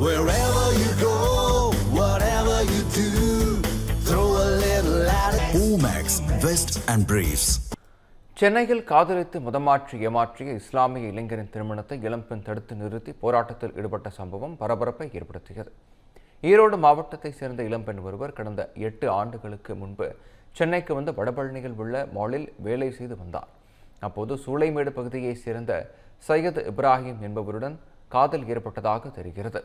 Wherever you go, whatever you do, throw a little at it. Omax, Vest and Briefs. சென்னையில் காதலித்து மதமாற்றி ஏமாற்றிய இஸ்லாமிய இளைஞரின் திருமணத்தை இளம்பெண் தடுத்து நிறுத்தி போராட்டத்தில் ஈடுபட்ட சம்பவம் பரபரப்பை ஏற்படுத்தியது. ஈரோடு மாவட்டத்தைச் சேர்ந்த இளம்பெண் ஒருவர் கடந்த 8 ஆண்டுகளுக்கு முன்பு சென்னைக்கு வந்து வடபழனியில் உள்ள மாலில் வேலை செய்து வந்தார். அப்போது சூளைமேடு பகுதியைச் சேர்ந்த சையத் இப்ராஹிம் என்பவருடன் காதல் ஏற்பட்டதாக தெரிகிறது.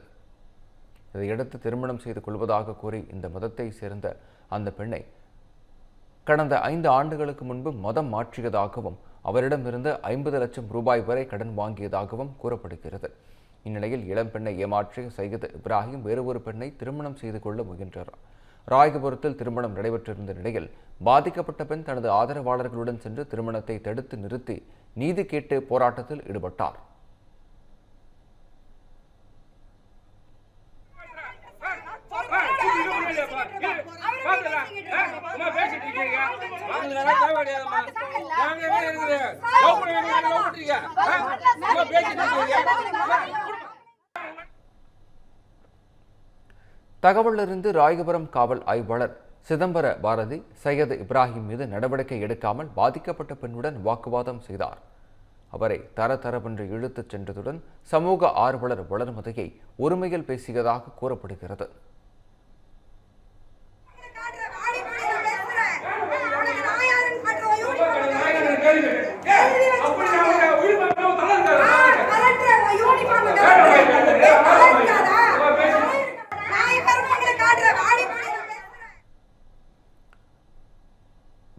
இதையடுத்து திருமணம் செய்து கொள்வதாக கூறி இந்த மதத்தை சேர்ந்த அந்த பெண்ணை கடந்த 5 ஆண்டுகளுக்கு முன்பு மதம் மாற்றியதாகவும் அவரிடமிருந்து 50 லட்சம் ரூபாய் வரை கடன் வாங்கியதாகவும் கூறப்படுகிறது. இந்நிலையில் இளம்பெண்ணை ஏமாற்றிய சையத் இப்ராஹிம் வேறு ஒரு பெண்ணை திருமணம் செய்து கொள்ள முயன்றார். ராயபுரத்தில் திருமணம் நடைபெற்றிருந்த நிலையில் பாதிக்கப்பட்ட பெண் தனது ஆதரவாளர்களுடன் சென்று திருமணத்தை தடுத்து நிறுத்தி நீதி கேட்டு போராட்டத்தில் ஈடுபட்டார். தகவலிருந்து ராயபுரம் காவல் ஆய்வாளர் சிதம்பர பாரதி சையத் இப்ராஹிம் மீது நடவடிக்கை எடுக்காமல் பாதிக்கப்பட்ட பெண்ணுடன் வாக்குவாதம் செய்தார். அவரை தரதரவென்று இழுத்துச் சென்றதுடன் சமூக ஆர்வலர் வளர்மதியை ஒருமையில் பேசியதாக கூறப்படுகிறது.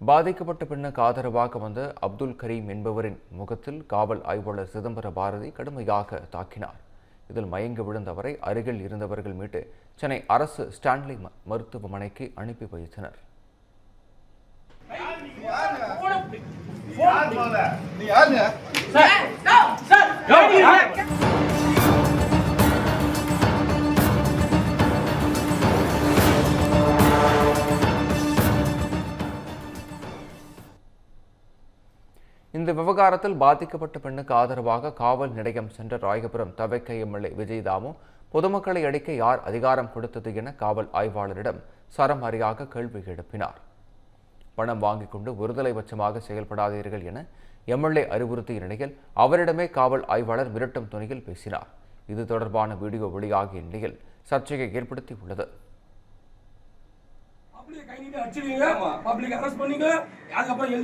பாதிக்கப்பட்ட பெண்ணுக்கு ஆதரவாக வந்த அப்துல் கரீம் என்பவரின் முகத்தில் காவல் ஆய்வாளர் சிதம்பர பாரதி கடுமையாக தாக்கினார். இதில் மயங்கி விழுந்த அவரை அருகில் இருந்தவர்கள் மீட்டு சென்னை அரசு ஸ்டான்லி மருத்துவமனைக்கு அனுப்பி வைத்தனர். இந்த விவகாரத்தில் பாதிக்கப்பட்ட பெண்ணுக்கு ஆதரவாக காவல் நிலையம் சென்ற ராயபுரம் தவிக எம்எல்ஏ விஜயதாமு பொதுமக்களை அடிக்க யார் அதிகாரம் கொடுத்தது என காவல் ஆய்வாளரிடம் சரமாரியாக கேள்வி எழுப்பினார். பணம் வாங்கிக் கொண்டு ஒருதலை பட்சமாக செயல்படாதீர்கள் என எம்எல்ஏ அறிவுறுத்திய நிலையில் அவரிடமே காவல் ஆய்வாளர் மிரட்டும் துணியில் பேசினார். இது தொடர்பான வீடியோ வெளியாகிய நிலையில் சர்ச்சையை ஏற்படுத்தியுள்ளது. பப்ளிக் கை நீட்டி அடிச்சிருவீங்க, பப்ளிக் அரெஸ்ட் பண்ணீங்க, அதுக்கப்புறம்